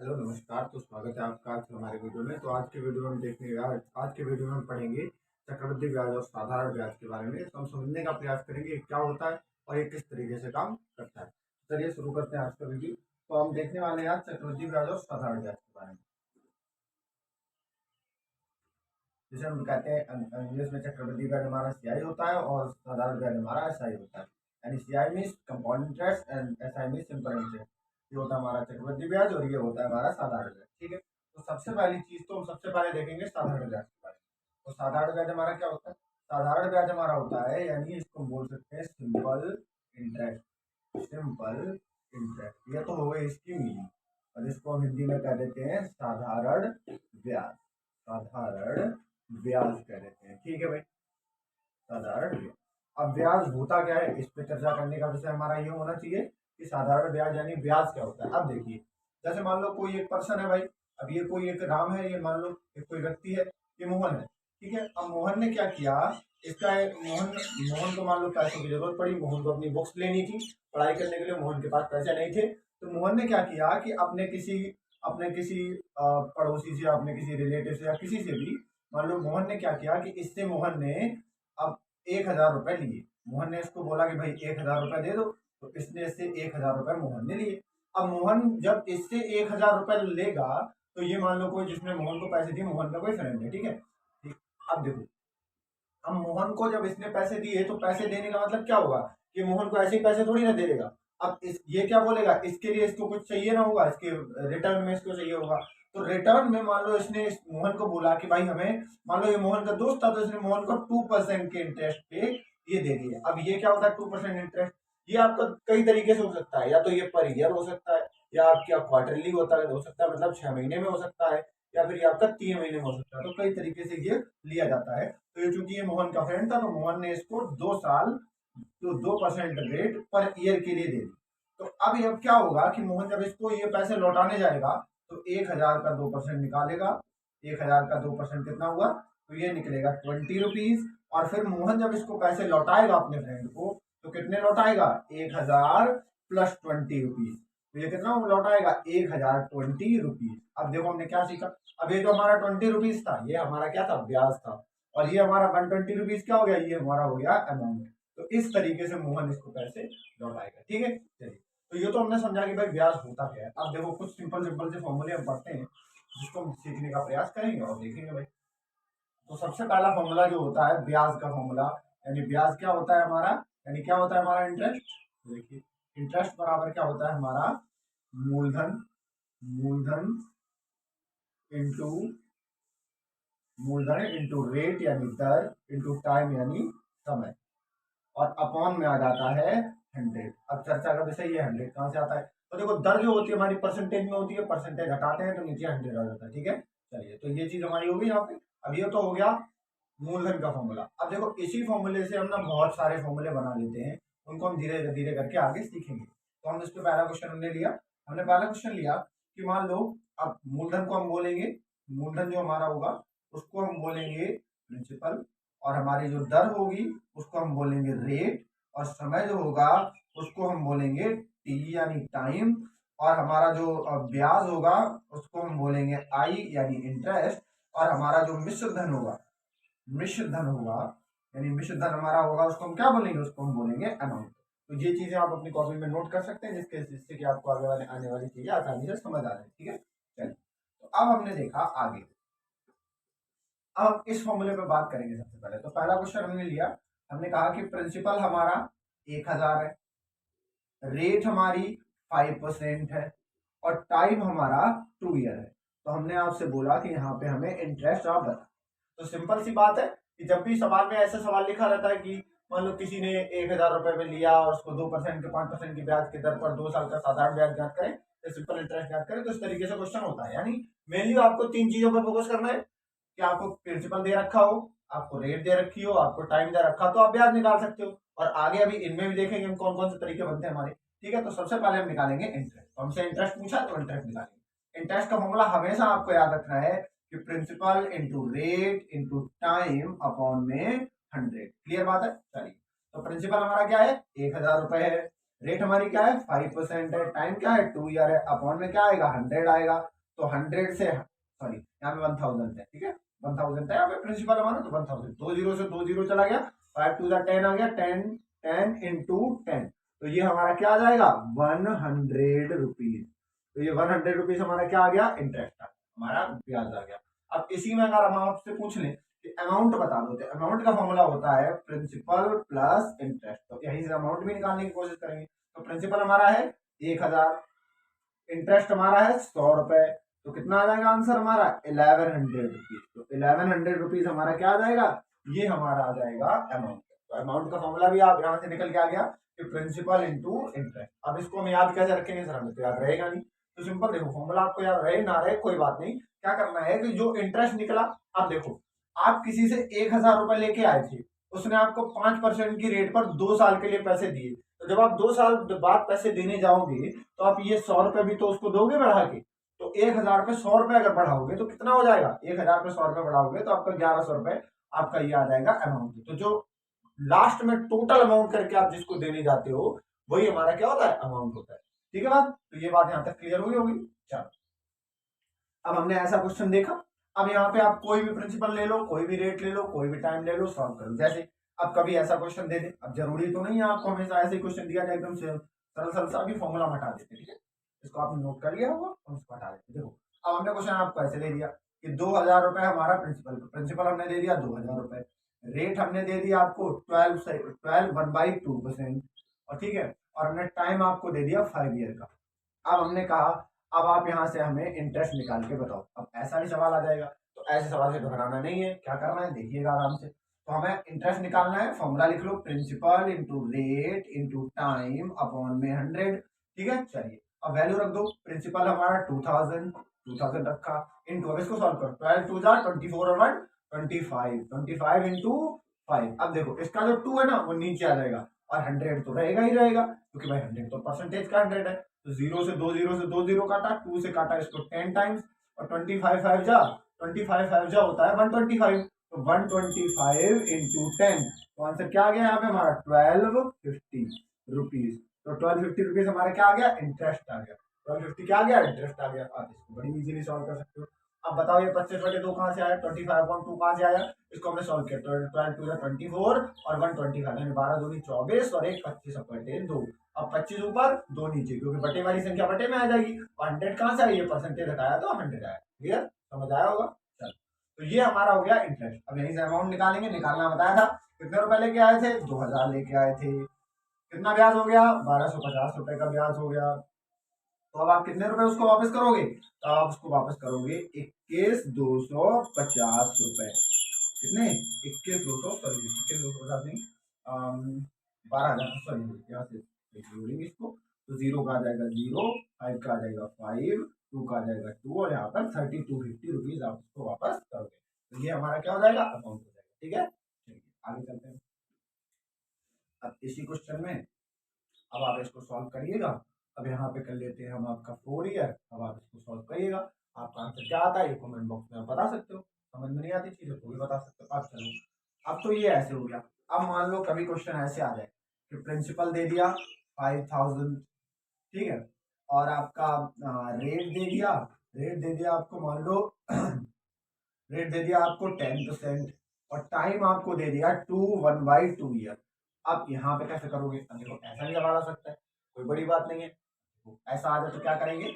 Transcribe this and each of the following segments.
Hello नमस्कार। तो स्वागत है आपका आज हमारे वीडियो में। तो आज के वीडियो में हम आज के वीडियो में हम पढ़ेंगे चक्रवृद्धि ब्याज और साधारण ब्याज के बारे में। तो हम समझने का प्रयास करेंगे ये क्या होता है और ये किस तरीके से काम करता है। चलिए शुरू करते हैं आज का वीडियो। तो हम देखने वाले हैं आज चक्रवृद्धि ब्याज और साधारण ब्याज के बारे में। जैसे हम कहते हैं इंग्लिश में चक्रवृद्धि ब्याज हमारा सीआई होता है और साधारण ब्याज हमारा एसआई होता है। यानी CI means compound interest and SI means simple interest. ये होता है हमारा चक्रवृद्धि ब्याज और ये होता है हमारा साधारण ब्याज। ठीक है, तो सबसे पहली चीज तो हम सबसे पहले देखेंगे साधारण ब्याज के बारे में। तो साधारण ब्याज हमारा क्या होता है? साधारण ब्याज हमारा होता है, यानी इसको हम बोल सकते हैं सिंपल इंटरेस्ट। सिंपल इंटरेस्ट ये तो हो गई इसकी मीनिंग, और इसको हम हिंदी में कह देते हैं साधारण ब्याज। साधारण ब्याज कह देते हैं। ठीक है भाई, साधारण ब्याज। अब ब्याज होता क्या है, इस पे चर्चा करने का विषय हमारा ये होना चाहिए कि साधारण ब्याज यानी ब्याज क्या होता है। अब देखिए, जैसे मान लो कोई एक पर्सन है भाई, अब ये कोई एक राम है, ये मान लो एक कोई व्यक्ति है, ये मोहन है। ठीक है, अब मोहन ने क्या किया, मोहन मोहन को मान लो पैसों की जरूरत पड़ी, मोहन को अपनी बुक्स लेनी थी पढ़ाई करने के लिए, मोहन के पास पैसे नहीं थे। तो मोहन ने क्या किया कि अपने किसी पड़ोसी से, अपने किसी रिलेटिव से या किसी से भी, मान लो मोहन ने क्या किया कि इससे मोहन ने अब 1,000 रुपए लिए। मोहन ने इसको बोला कि भाई 1,000 रुपए दे दो, तो इसने इससे 1,000 रुपए मोहन ने लिए। अब मोहन जब इससे 1,000 रुपए लेगा, तो ये मान लो कोई जिसने मोहन को पैसे दिए, मोहन का कोई फ्रेंड है। ठीक है, ठीक। अब देखो, अब मोहन को जब इसने पैसे दिए, तो पैसे देने का मतलब क्या होगा कि मोहन को ऐसे ही पैसे थोड़ी ना दे देगा। अब ये क्या बोलेगा, इसके लिए इसको कुछ चाहिए ना होगा, इसके रिटर्न में इसको चाहिए होगा। तो रिटर्न में मान लो इसने मोहन को बोला कि भाई हमें, मान लो ये मोहन का दोस्त था, तो इसने मोहन को 2% के इंटरेस्ट पे ये दे दिए। अब ये क्या होता है 2% इंटरेस्ट? ये आपका कई तरीके से हो सकता है, या तो ये पर ईयर हो सकता है, या आपका क्वार्टरली होता है, हो सकता है मतलब 6 महीने में हो सकता है, या फिर ये आपका 3 महीने में हो सकता है। तो कई तरीके से ये लिया जाता है। तो ये चूंकि ये मोहन का फ्रेंड था, तो मोहन ने इसको 2 साल तो 2% रेट पर ईयर के लिए दे दी। तो अब क्या होगा कि मोहन जब इसको ये पैसे लौटाने जाएगा, तो 1,000 का 2% निकालेगा। 1,000 का 2% कितना हुआ, तो ये निकलेगा 20 रुपीज। और फिर मोहन जब इसको पैसे लौटाएगा अपने फ्रेंड को, तो कितने लौटाएगा, 1,000 प्लस 20 रुपीज। तो ये कितना लौटाएगा, 1,020 रुपीज। अब देखो हमने क्या सीखा, अब ये जो हमारा 20 रुपीज था, ये हमारा क्या था, ब्याज था। और ये हमारा 120 रुपीज क्या हो गया, ये हमारा हो गया अमाउंट। तो इस तरीके से मोहन इसको पैसे लौटाएगा। ठीक है, चलिए। तो ये तो हमने समझा कि भाई ब्याज होता क्या है। अब देखो कुछ सिंपल सिंपल से फॉर्मूले हम पढ़ते हैं, जिसको हम सीखने का प्रयास करेंगे और देखेंगे भाई। तो सबसे पहला फॉर्मूला जो होता है ब्याज का फॉर्मूला, यानी ब्याज क्या होता है हमारा, यानी क्या होता है हमारा इंटरेस्ट। देखिए, इंटरेस्ट बराबर क्या होता है हमारा, मूलधन। मूलधन इंटू मूलधन इंटू रेट यानी दर, इंटू टाइम यानी समय, और अपॉन में आ जाता है 100। अब चर्चा का विषय ये 100 कहाँ से आता है। तो देखो, दर जो होती है हमारी परसेंटेज में होती है, परसेंटेज हटाते हैं तो नीचे 100 आ जाता है। ठीक है, चलिए। तो ये चीज हमारी होगी यहाँ पे। अब ये तो हो गया मूलधन का फॉर्मूला। अब देखो, इसी फॉर्मूले से हम ना बहुत सारे फॉर्मूले बना लेते हैं, उनको हम धीरे धीरे करके आगे सीखेंगे। तो हम इस पे पहला क्वेश्चन हमने पहला क्वेश्चन लिया कि मान लो, अब मूलधन को हम बोलेंगे, मूलधन जो हमारा होगा उसको हम बोलेंगे प्रिंसिपल, और हमारी जो दर होगी उसको हम बोलेंगे रेट, और समय जो होगा उसको हम बोलेंगे टी यानी टाइम, और हमारा जो ब्याज होगा उसको हम बोलेंगे आई यानी इंटरेस्ट, और हमारा जो मिश्र धन होगा, यानी मिश्र धन हमारा होगा, उसको हम क्या बोलेंगे, उसको हम बोलेंगे अमाउंट। तो ये चीजें आप अपनी कॉपी में नोट कर सकते हैं, जिससे कि आपको आने वाली चीजें आसानी से समझ आ जाए। ठीक है, चलिए। तो अब हमने देखा आगे, अब इस फॉर्मूले पे बात करेंगे। सबसे पहले तो पहला क्वेश्चन हमने लिया, हमने कहा कि प्रिंसिपल हमारा 1,000 है, रेट हमारी 5% है, और टाइम हमारा 2 ईयर है। तो हमने आपसे बोला कि यहाँ पे हमें इंटरेस्ट आप बता। तो सिंपल सी बात है कि जब भी सवाल में ऐसा सवाल लिखा रहता है कि मान लो किसी ने 1,000 रुपए में लिया और उसको 2% के 5% की ब्याज की दर पर 2 साल का साधारण ब्याज ज्ञात करें, या सिंपल इंटरेस्ट ज्ञात करें, तो इस तरीके से क्वेश्चन होता है। यानी मेनली आपको 3 चीजों पर फोकस करना है कि आपको प्रिंसिपल दे रखा हो, आपको रेट दे रखी हो, आपको टाइम दे रखा हो, तो आप ब्याज निकाल सकते हो। और आगे अभी इनमें भी देखेंगे हम कौन कौन से तरीके बनते हैं हमारे। ठीक है, तो सबसे पहले हम निकालेंगे इंटरेस्ट। तो हमसे इंटरेस्ट पूछा तो इंटरेस्ट निकालेंगे। इंटरेस्ट का फॉर्मूला हमेशा आपको याद रखना है कि principal into rate into time upon में 100। क्लियर बात है, चलिए। तो प्रिंसिपल हमारा क्या है, 1,000 रुपए है, रेट हमारी क्या है 5% है, टाइम क्या है 2 ईयर है, अपॉन में क्या आएगा 100 आएगा, तो 100 से सॉरी यहाँ पे 1000 है, ठीक है 1000 है यहाँ पे प्रिंसिपल हमारा, तो 1000 दो जीरो से दो जीरो चला गया, 5 2 10 आ गया, 10 10 × 10, तो ये हमारा क्या आ जाएगा 100 रुपीज। तो ये 100 रुपीज हमारा क्या आ गया इंटरेस्ट हमारा ब्याज आ गया। अब इसी में अगर हम आपसे पूछ लें अमाउंट बता दो, तो अमाउंट का फॉर्मूला होता है प्रिंसिपल प्लस इंटरेस्ट, तो यहीं से अमाउंट भी निकालने की कोशिश करेंगे। तो प्रिंसिपल हमारा है 1000, इंटरेस्ट हमारा है 100 रुपए, तो कितना आ जाएगा आंसर हमारा 1100 रुपीज। तो 1100 रुपीज हमारा क्या आ जाएगा, ये हमारा आ जाएगा अमाउंट। तो अमाउंट का फॉर्मूला भी आप यहाँ से निकल के आ गया कि प्रिंसिपल इंटू इंटरेस्ट। अब इसको हम याद कैसे रखेंगे सर, हमें तो याद रहेगा नहीं, तो सिंपल देखो फॉर्मूला आपको याद रहे ना रहे कोई बात नहीं, क्या करना है कि जो इंटरेस्ट निकला, अब देखो आप किसी से 1000 रुपए लेके आए थे, उसने आपको 5% की रेट पर 2 साल के लिए पैसे दिए, तो जब आप 2 साल बाद पैसे देने जाओगे तो आप ये 100 रुपए भी तो उसको दोगे बढ़ा के, तो 1000 पे 100 रुपए अगर बढ़ाओगे तो कितना हो जाएगा, 1000 पे 100 रुपए बढ़ाओगे तो आपका 1100 रुपए आपका ये आ जाएगा अमाउंट। तो जो लास्ट में टोटल अमाउंट करके आप जिसको देने जाते हो वही हमारा क्या होता है अमाउंट होता है। ठीक है बात, तो ये बात यहाँ तक क्लियर हुई होगी। चलो अब हमने ऐसा क्वेश्चन देखा, अब यहाँ पे आप कोई भी प्रिंसिपल ले लो, कोई भी रेट ले लो, कोई भी टाइम ले लो, सॉल्व करो। जैसे अब कभी ऐसा क्वेश्चन दे दे, अब जरूरी तो नहीं है आपको हमेशा ऐसे क्वेश्चन दिया जाए एकदम से सरल सरल सा, भी फॉर्मूला हटा देते, ठीक है इसको आपने नोट कर लिया होगा और उसको हटा देते। देखो अब हमने क्वेश्चन आपको ऐसे दे दिया कि 2000 रुपए हमारा प्रिंसिपल, प्रिंसिपल हमने दे दिया 2000 रुपए, रेट हमने दे दिया आपको 12 1/2%, और ठीक है, और हमने टाइम आपको दे दिया 5 ईयर का। अब हमने कहा अब आप यहाँ से हमें इंटरेस्ट निकाल के बताओ। अब ऐसा भी सवाल आ जाएगा, तो ऐसे सवाल से घबराना नहीं है, क्या करना है देखिएगा आराम से। तो हमें इंटरेस्ट निकालना है, फॉर्मूला लिख लो principal into rate into time upon में 100, ठीक है चलिए अब वैल्यू रख दो। प्रिंसिपल हमारा 2000 रखा, इंटू अब इसको सॉल्व करो, 12 2 जा 24 और 1 25 इंटू 5। अब देखो इसका जो 2 है ना वो नीचे आ जाएगा, और 100 तो रहेगा ही रहेगा, क्योंकि भाई 100 तो परसेंटेज का 100 है। तो जीरो से दो जीरो काटा, 2 से काटा इसको 10 टाइम्स, और 25 5 जा होता है 125, तो 125 इंटू 10, तो आंसर क्या आ गया यहाँ पे हमारा 1250 रुपीज। तो 1250 रुपीज हमारा क्या आ गया इंटरेस्ट आ गया, 1250 क्या आ गया इंटरेस्ट आ गया। आप इसको बड़ी इजीली सॉल्व कर सकते हो। अब बताओ ये 25/2 कहाँ से आया, 25/2 कहाँ से आया, इसको हमने सॉल्व किया, 12 2 24 और 125 यानी 12 दूनी 24 और 1 25/2। अब 25 ऊपर 2 नीचे, क्योंकि बटे वाली संख्या बटे में आ जाएगी, 100 कहाँ से आई, ये परसेंटेज हटाया तो 100 आया। क्लियर, समझ आया होगा। चल तो ये हमारा हो गया इंटरेस्ट। अब यहीं से अमाउंट निकालेंगे, निकालना बताया था, कितने रुपए लेके आए थे 2000 लेके आए थे, कितना ब्याज हो गया 1250 रुपए का ब्याज हो गया। तो अब आप कितने रुपए उसको वापस करोगे, तो आप उसको वापस करोगे 21,250 रुपए। कितने 21,200 सॉरी 21,250 नहीं 12,000 सॉरी, यहाँ से जोड़ेंगे इसको, तो जीरो का आ जाएगा 0, 5 का आ जाएगा 5, 2 का आ जाएगा 2, और यहाँ पर 3250 रुपीज आप उसको वापस करोगे। तो ये हमारा क्या हो जाएगा अकाउंट हो जाएगा। ठीक है चलिए आगे चलते हैं। अब इसी क्वेश्चन में अब आप इसको सॉल्व करिएगा। अब यहाँ पे कर लेते हैं हम आपका 4 ईयर। अब आप इसको सॉल्व करिएगा, आपका आंसर क्या आता है ये कमेंट बॉक्स में आप बता सकते हो, समझ में नहीं आती चीजें तो भी बता सकते हो। अब चलो अब तो ये ऐसे हो गया। अब मान लो कभी क्वेश्चन ऐसे आ जाए कि प्रिंसिपल दे दिया 5000, ठीक है, और आपका रेट दे दिया, रेट दे दिया आपको मान लो रेट दे दिया आपको 10%, और टाइम आपको दे दिया 1/2 ईयर। अब यहाँ पे कैसे करोगे, अब देखो ऐसा भी सवाल आ सकता है, कोई बड़ी बात नहीं है। तो ऐसा आ जाए तो क्या करेंगे,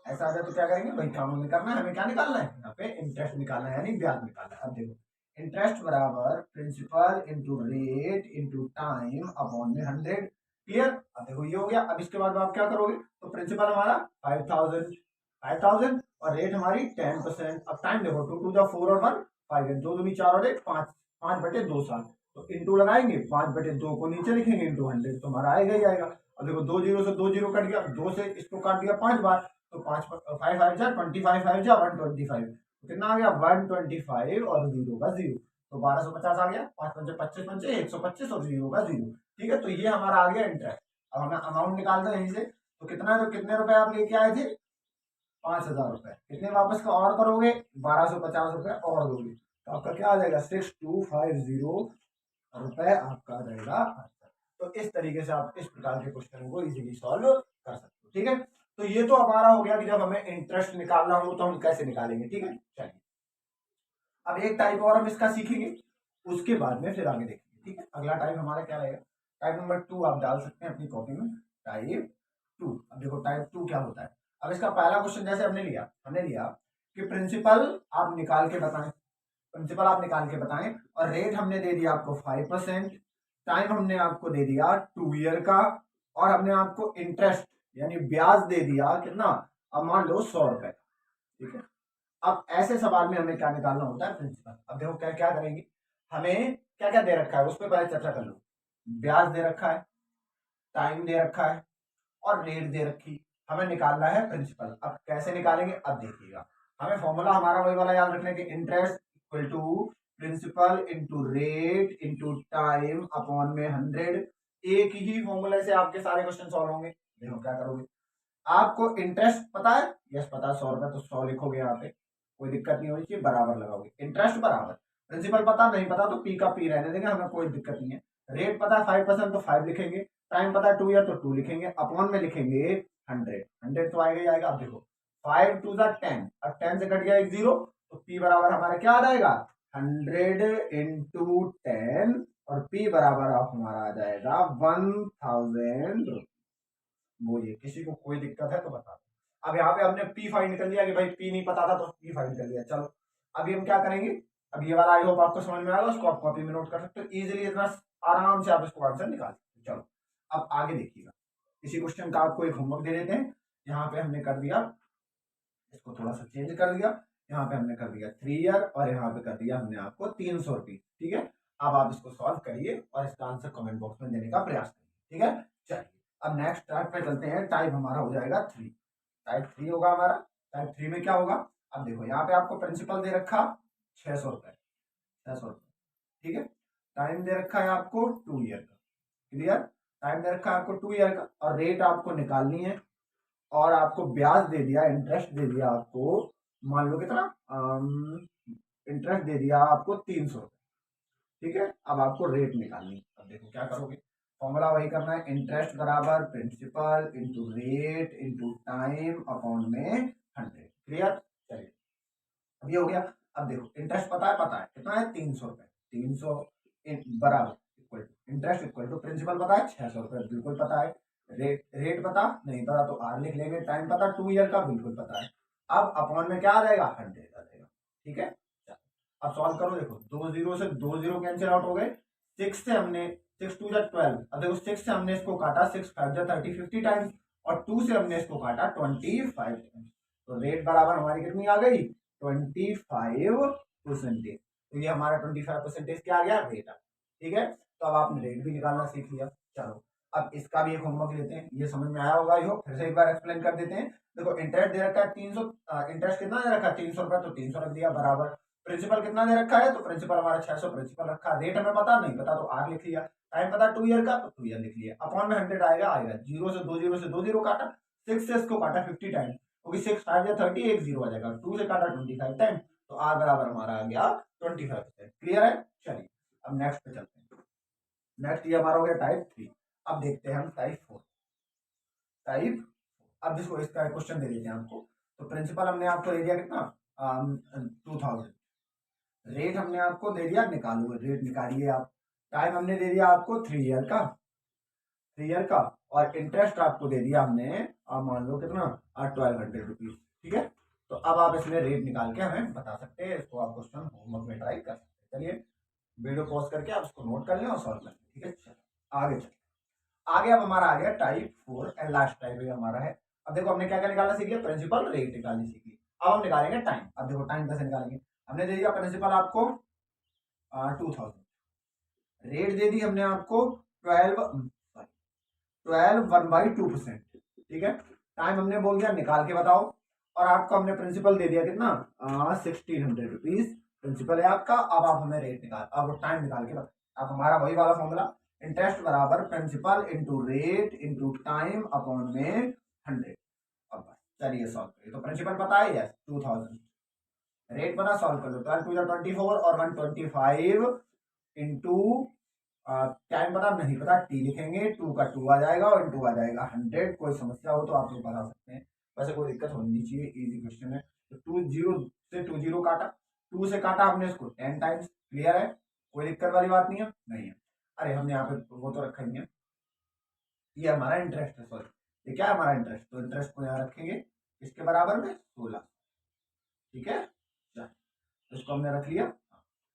ऐसा आ जाए तो क्या करेंगे भाई, काम हमें करना है, हमें क्या निकालना है यहाँ पे इंटरेस्ट निकालना है यानी ब्याज निकालना है। अब देखो इंटरेस्ट बराबर principal into rate into time upon में 100। क्लियर, अब देखो ये हो गया। अब इसके बाद आप क्या करोगे, तो प्रिंसिपल हमारा 5000 और रेट हमारी 10%। अब टाइम देखो 2 2 जा 4 और 1 5 है, 2 दूनी 4 और 1 5, 5/2 साल, तो इंटू लगाएंगे 5/2 को नीचे लिखेंगे इंटू 100, तो हमारा आएगा ही आएगा। अब देखो 2 जीरो से 2 जीरो कट गया, 2 से इसको काट दिया 5 बार, तो 5 5 5 जा 25 5 जा 125, तो कितना आ गया 125 और 0 का 0, तो 1250 आ गया, 5 पंचे 25 पंचे 125 और 0 का 0। ठीक है, तो ये हमारा आ गया इंटरेस्ट। अब हमें अमाउंट निकालना है यहीं से, तो कितना है, तो कितने रुपए आप लेके आए थे 5000 रुपए, कितने वापस का और करोगे 1250 रुपए और दोगे, तो आपका क्या आ जाएगा 6250 रुपए आपका आ जाएगा आंसर। तो इस तरीके से आप इस प्रकार के क्वेश्चन को इजीली सॉल्व कर सकते हो। ठीक है, तो ये तो हमारा हो गया कि जब हमें इंटरेस्ट निकालना हो तो हम कैसे निकालेंगे। ठीक है, चलिए अब एक टाइप और हम इसका सीखेंगे, उसके बाद में फिर आगे देखेंगे। ठीक है, अगला टाइप हमारा क्या रहेगा, टाइप नंबर 2 आप डाल सकते हैं अपनी कॉपी में, टाइप 2। अब देखो टाइप 2 क्या होता है। अब इसका पहला क्वेश्चन जैसे हमने लिया कि प्रिंसिपल आप निकाल के बताएं, प्रिंसिपल आप निकाल के बताएं, और रेट हमने दे दिया आपको 5%, टाइम हमने आपको दे दिया 2 ईयर का, और हमने आपको इंटरेस्ट यानी ब्याज दे दिया कितना, अब मान लो 100 रुपए। ठीक है, अब ऐसे सवाल में हमें क्या निकालना होता है, प्रिंसिपल। अब देखो क्या क्या करेंगे, हमें क्या क्या दे रखा है उस पर पहले चर्चा कर लो। ब्याज दे रखा है, टाइम दे रखा है, और रेट दे रखी, हमें निकालना है प्रिंसिपल। अब कैसे निकालेंगे, अब देखिएगा, हमें फॉर्मूला हमारा वही वाला याद रखना है कि interest equal to principal into rate into time upon में 100। एक ही फॉर्मूले से आपके सारे क्वेश्चन सॉल्व होंगे। देखो क्या करोगे, आपको इंटरेस्ट पता है, यस पता है 100 रुपए, तो 100 लिखोगे यहाँ पे, कोई दिक्कत नहीं होनी चाहिए, बराबर लगाओगे। इंटरेस्ट बराबर, प्रिंसिपल पता नहीं पता तो पी का पी रहने देंगे, हमें कोई दिक्कत नहीं है। रेट पता है 5% तो 5 लिखेंगे, टाइम पता है 2 ईयर तो 2 लिखेंगे, अपॉन में लिखेंगे 100। 100 तो आएगा ही आएगा। अब देखो 5 2 10, अब 10 से कट गया एक जीरो, तो पी बराबर हमारा क्या आ जाएगा, 100 इंटू 10, और पी बराबर आप हमारा आ जाएगा 1000। बोलिए किसी को कोई दिक्कत है तो बता दो। अब यहाँ पे हमने पी फाइंड कर लिया कि भाई पी नहीं पता था तो पी फाइंड कर लिया। चलो अभी हम क्या करेंगे, अब ये वाला आई होप आपको समझ में आएगा, उसको आप कॉपी में नोट कर सकते हो इजीली, इतना आराम से आप इसको आंसर निकाल सकते हो। चलो अब आगे देखिएगा, इसी क्वेश्चन का आपको एक होमवर्क दे देते हैं। यहाँ पे हमने कर दिया, इसको थोड़ा सा चेंज कर दिया, यहाँ पे हमने कर दिया 3 ईयर, और यहाँ पे कर दिया हमने आपको 300 रुपये। ठीक है, अब आप इसको सॉल्व करिए और इसका आंसर कमेंट बॉक्स में देने का प्रयास करिए। ठीक है, चलिए अब नेक्स्ट टाइप पे चलते हैं। टाइप हमारा हो जाएगा 3, टाइप 3 होगा हमारा। टाइप 3 में क्या होगा, अब देखो यहाँ पे आपको प्रिंसिपल दे रखा 600 रुपए, 600 रुपए। ठीक है, टाइम दे रखा है आपको 2 ईयर का, क्लियर, टाइम दे रखा है आपको 2 ईयर का, और रेट आपको निकालनी है, और आपको ब्याज दे दिया, इंटरेस्ट दे दिया आपको, मान लो कितना, इंटरेस्ट दे दिया आपको 300 रुपए। ठीक है, अब आपको रेट निकालनी है। अब देखो क्या करोगे, फॉर्मूला वही करना है, इंटरेस्ट बराबर principal into rate into time upon में 100। क्लियर, चलिए अब ये हो गया। अब देखो इंटरेस्ट पता है कितना है, 300 रुपए, 300 बराबर equal to interest equal to principal पता है 600 रुपए, बिल्कुल पता है। रेट पता नहीं पता तो आर लिख लेंगे, टाइम पता 2 ईयर का, बिल्कुल पता है। अब अपॉन में क्या आ जाएगा, 100 आ जाएगा। ठीक है, अब सॉल्व करो, देखो 2 जीरो से 2 जीरो कैंसिल आउट हो गए, 6 से हमने 6 2 जा 12, अब देखो 6 से हमने इसको काटा 6 5 जा 30 50 टाइम्स, और 2 से हमने इसको काटा 25 टाइम्स, तो रेट बराबर हमारी कितनी आ गई, 25%। तो ये हमारा 25% क्या आ गया, रेट आ। ठीक है, तो अब आपने रेट भी निकालना सीख लिया। चलो अब इसका भी एक होमवर्क लेते हैं, ये समझ में आया होगा, यो फिर से एक बार एक्सप्लेन कर देते हैं। देखो इंटरेस्ट दे रखा है 300, इंटरेस्ट कितना दे रखा है 300 रुपए, तो 300 रख दिया बराबर, प्रिंसिपल कितना दे रखा है, तो प्रिंसिपल हमारा 600 प्रिंसिपल रखा, रेट हमें पता नहीं पता तो आर लिख लिया, टाइम पता 2 ईयर का तो 2 ईयर लिख लिया, अपॉन में 100 आएगा आएगा, जीरो से 2 जीरो से 2 जीरो काटा, 6 से इसको काटा 50 टाइम, क्योंकि 6 5 या 30, एक जीरो आ जाएगा, 2 से काटा 25 टाइम, तो आर बराबर हमारा आ गया 25%। क्लियर है, चलिए अब नेक्स्ट पे चलते हैं। नेक्स्ट ये हमारा हो गया टाइप 3। अब देखते हैं हम टाइप 4। टाइप, अब जिसको इसका क्वेश्चन दे देते हैं आपको, तो प्रिंसिपल हमने आपको दे दिया कितना, 2000, रेट हमने आपको दे दिया, निकालो रेट निकालिए आप, टाइम हमने दे दिया आपको 3 ईयर का, 3 ईयर का, और इंटरेस्ट आपको दे दिया हमने, आप मान लो कितना, 1200 रुपीज। ठीक है, तो अब आप इसमें रेट निकाल के हमें बता सकते हैं, इसको आप क्वेश्चन होमवर्क में ट्राई कर सकते हैं। चलिए वीडियो पॉज करके आप इसको नोट कर लें और सॉल्व कर लें। ठीक है, चलो आगे चलिए, आगे अब हमारा आ गया टाइप 4 एंड लास्ट टाइप हमारा है। अब देखो हमने क्या क्या निकालना सीख लिया, प्रिंसिपल रेट निकालनी सीख ली, अब हम निकालेंगे टाइम। अब देखो टाइम कैसे निकालेंगे, हमने दे दिया प्रिंसिपल आपको 2000, रेट दे दी हमने आपको 12 1/2%। ठीक है, टाइम हमने बोल दिया निकाल के बताओ, और आपको हमने प्रिंसिपल दे दिया कितना, 1600 रुपीज प्रिंसिपल है आपका। अब आप हमें रेट निकाल, अब टाइम निकाल के बताओ। अब हमारा वही वाला फॉर्मूला, इंटरेस्ट बराबर principal into rate into time upon में 100। अब बस चलिए सॉल्व करिए, तो प्रिंसिपल पता है यस 2000, रेट बना, सॉल्व कर लो, 12 2 24 और 125 इंटू टाइम पता नहीं पता, टी लिखेंगे, 2 का 2 आ जाएगा और इनटू आ जाएगा 100। कोई समस्या हो तो आप लोग बता सकते हैं, वैसे कोई दिक्कत होनी नहीं चाहिए, इजी क्वेश्चन है। तो 2 0 से 2 0 काटा, 2 से काटा हमने इसको 10 टाइम्स, क्लियर है, कोई दिक्कत वाली बात नहीं है, नहीं है। अरे हमने यहाँ पे वो तो रखा ही है, ये हमारा इंटरेस्ट है, सॉरी ये क्या है हमारा इंटरेस्ट, तो इंटरेस्ट को यहाँ रखेंगे इसके बराबर में 16, ठीक है। तो इसको हमने रख लिया।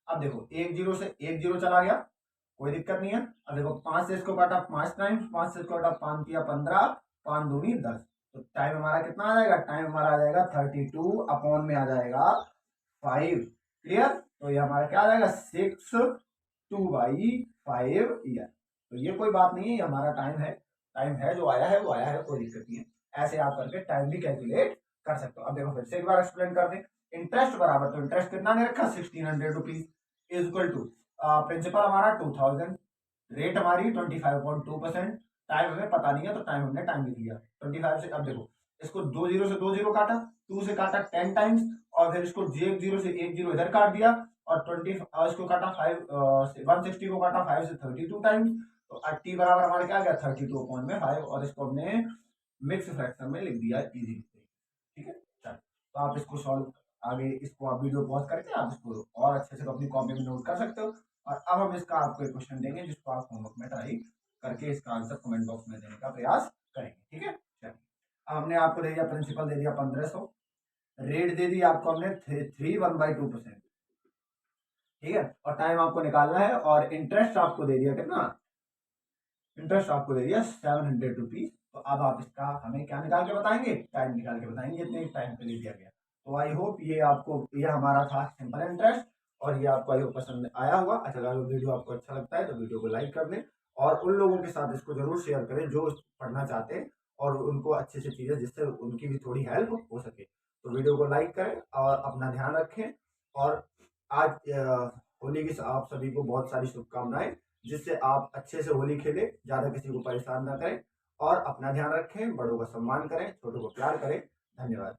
अब देखो 1 0 से 1 0 चला गया, कोई दिक्कत नहीं है। अब देखो 5 से इसको काटा 5 टाइम्स, 5 से इसको काटा 5 किया 15, 5 दूनी 10, तो टाइम हमारा कितना आ जाएगा, टाइम हमारा आ जाएगा 32 अपॉन में आ जाएगा 5, क्लियर। तो ये हमारा क्या आ जाएगा 6/2 ईयर। तो ये कोई बात नहीं है, ये हमारा टाइम है जो आया है वो आया है, कोई दिक्कत नहीं है। ऐसे आप करके टाइम भी कैलकुलेट कर सकते हो। अब देखो फिर से एक बार एक्सप्लेन कर दें। इंटरेस्ट बराबर, तो इंटरेस्ट कितना ने रखा 1600 rupees is equal to principal हमारा 2000, रेट हमारी 25.2%, टाइम हमें पता नहीं है तो हमने टाइम लिख लिया 25 से। अब देखो इसको 2 0 से 2 0 काटा, 2 से काटा 10 टाइम्स, और फिर इसको 1 0 से 1 0 इधर काट दिया, और 20 इसको काटा 160 को काटा 5 से 32 टाइम्स, तो टी बराबर हमारा क्या आ गया 32/5, और इसको हमने मिक्स फ्रैक्शन में लिख दिया इजी, ठीक है। चलो तो आप इसको सॉल्व, आगे इसको आप वीडियो पॉज करके आप इसको और अच्छे से अपनी कॉपी में नोट कर सकते हो। और अब हम इसका आपको एक क्वेश्चन देंगे जिसको आप होमवर्क में ट्राई करके इसका आंसर कमेंट बॉक्स में देने का प्रयास करेंगे, ठीक है। चलिए अब हमने आपको दे दिया, प्रिंसिपल दे दिया 1500, रेट दे दी आपको हमने 3 1/2%, ठीक है, और टाइम आपको निकालना है, और इंटरेस्ट आपको दे दिया कितना, इंटरेस्ट आपको दे दिया 700 रुपीज। तो अब आप इसका हमें क्या निकाल के बताएंगे, टाइम निकाल के बताएंगे, इतने टाइम पे ले दिया गया। तो आई होप ये आपको, ये हमारा था सिंपल इंटरेस्ट, और ये आपको आई होप पसंद आया होगा। अच्छा अगर वीडियो आपको अच्छा लगता है तो वीडियो को लाइक कर दें, और उन लोगों के साथ इसको जरूर शेयर करें जो पढ़ना चाहते हैं, और उनको अच्छी अच्छी चीज़ें जिससे उनकी भी थोड़ी हेल्प हो सके। तो वीडियो को लाइक करें और अपना ध्यान रखें, और आज होली की आप सभी को बहुत सारी शुभकामनाएं, जिससे आप अच्छे से होली खेलें, ज़्यादा किसी को परेशान ना करें, और अपना ध्यान रखें, बड़ों का सम्मान करें, छोटों को प्यार करें। धन्यवाद।